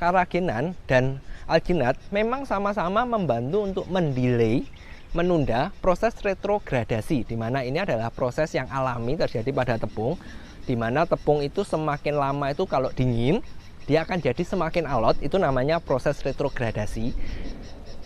karagenan dan alginat memang sama-sama membantu untuk mendelay, menunda proses retrogradasi, di mana ini adalah proses yang alami terjadi pada tepung, di mana tepung itu semakin lama itu kalau dingin, dia akan jadi semakin alot, itu namanya proses retrogradasi.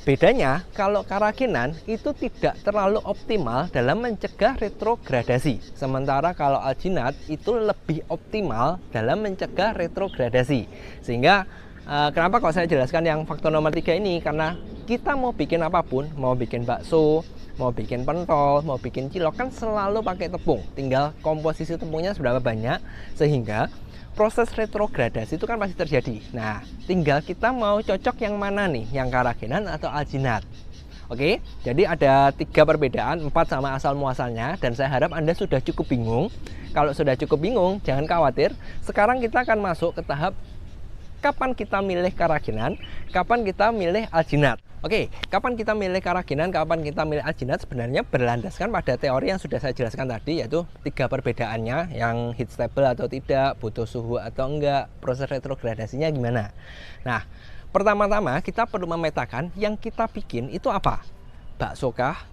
Bedanya, kalau karagenan itu tidak terlalu optimal dalam mencegah retrogradasi. Sementara kalau alginat itu lebih optimal dalam mencegah retrogradasi. Sehingga kenapa kok saya jelaskan yang faktor nomor 3 ini? Karena kita mau bikin apapun, mau bikin bakso, mau bikin pentol, mau bikin cilok, kan selalu pakai tepung. Tinggal komposisi tepungnya seberapa banyak, sehingga proses retrogradasi itu kan pasti terjadi. Nah, tinggal kita mau cocok yang mana nih, yang karagenan atau alginat. Oke, jadi ada 3 perbedaan, 4 sama asal muasalnya, dan saya harap Anda sudah cukup bingung. Kalau sudah cukup bingung, jangan khawatir. Sekarang kita akan masuk ke tahap kapan kita milih karagenan, kapan kita milih alginat. Oke, kapan kita milih karagenan, kapan kita milih alginat sebenarnya berlandaskan pada teori yang sudah saya jelaskan tadi, yaitu 3 perbedaannya, yang heat stable atau tidak, butuh suhu atau enggak, proses retrogradasinya gimana. Nah, pertama-tama kita perlu memetakan yang kita bikin itu apa. Bakso kah,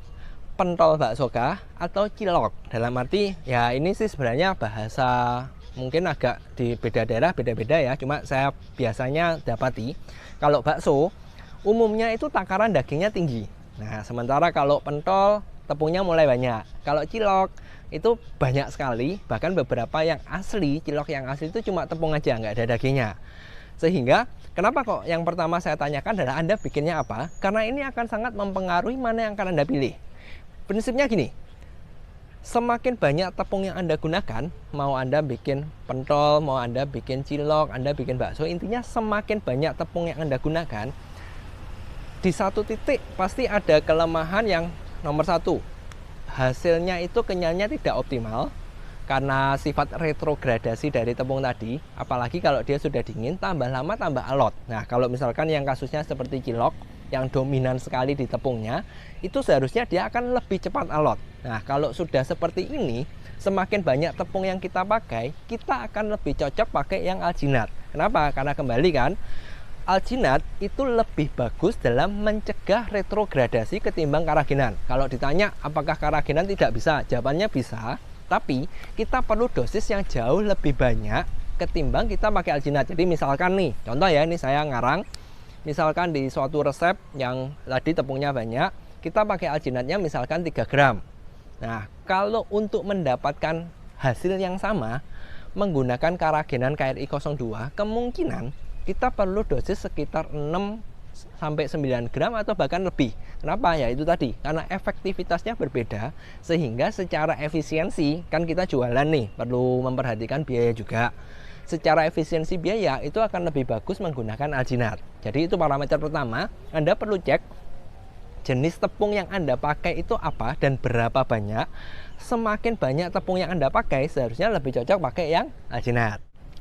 pentol bakso kah, atau cilok. Dalam arti, ya ini sih sebenarnya bahasa mungkin agak di beda daerah beda-beda ya, cuma saya biasanya dapati kalau bakso umumnya itu takaran dagingnya tinggi. Nah, sementara kalau pentol tepungnya mulai banyak. Kalau cilok itu banyak sekali, bahkan beberapa yang asli, cilok yang asli itu cuma tepung aja, nggak ada dagingnya. Sehingga kenapa kok yang pertama saya tanyakan adalah Anda bikinnya apa? Karena ini akan sangat mempengaruhi mana yang akan Anda pilih. Prinsipnya gini, semakin banyak tepung yang Anda gunakan, mau Anda bikin pentol, mau Anda bikin cilok, Anda bikin bakso, intinya semakin banyak tepung yang Anda gunakan, di satu titik pasti ada kelemahan yang nomor 1. Hasilnya itu kenyalnya tidak optimal, karena sifat retrogradasi dari tepung tadi, apalagi kalau dia sudah dingin, tambah lama tambah alot. Nah, kalau misalkan yang kasusnya seperti cilok, yang dominan sekali di tepungnya, itu seharusnya dia akan lebih cepat alot. Nah, kalau sudah seperti ini, semakin banyak tepung yang kita pakai, kita akan lebih cocok pakai yang alginat. Kenapa? Karena kembali kan, alginat itu lebih bagus dalam mencegah retrogradasi ketimbang karagenan. Kalau ditanya apakah karagenan tidak bisa, jawabannya bisa, tapi kita perlu dosis yang jauh lebih banyak ketimbang kita pakai alginat. Jadi misalkan nih, contoh ya, ini saya ngarang, misalkan di suatu resep yang tadi tepungnya banyak, kita pakai alginatnya misalkan 3 gram. Nah, kalau untuk mendapatkan hasil yang sama menggunakan karagenan KRI 02, kemungkinan kita perlu dosis sekitar 6 sampai 9 gram atau bahkan lebih. Kenapa? Ya itu tadi, karena efektivitasnya berbeda, sehingga secara efisiensi, kan kita jualan nih, perlu memperhatikan biaya juga. Secara efisiensi biaya itu akan lebih bagus menggunakan alginat. Jadi itu parameter pertama, Anda perlu cek jenis tepung yang Anda pakai itu apa dan berapa banyak. Semakin banyak tepung yang Anda pakai, seharusnya lebih cocok pakai yang alginat.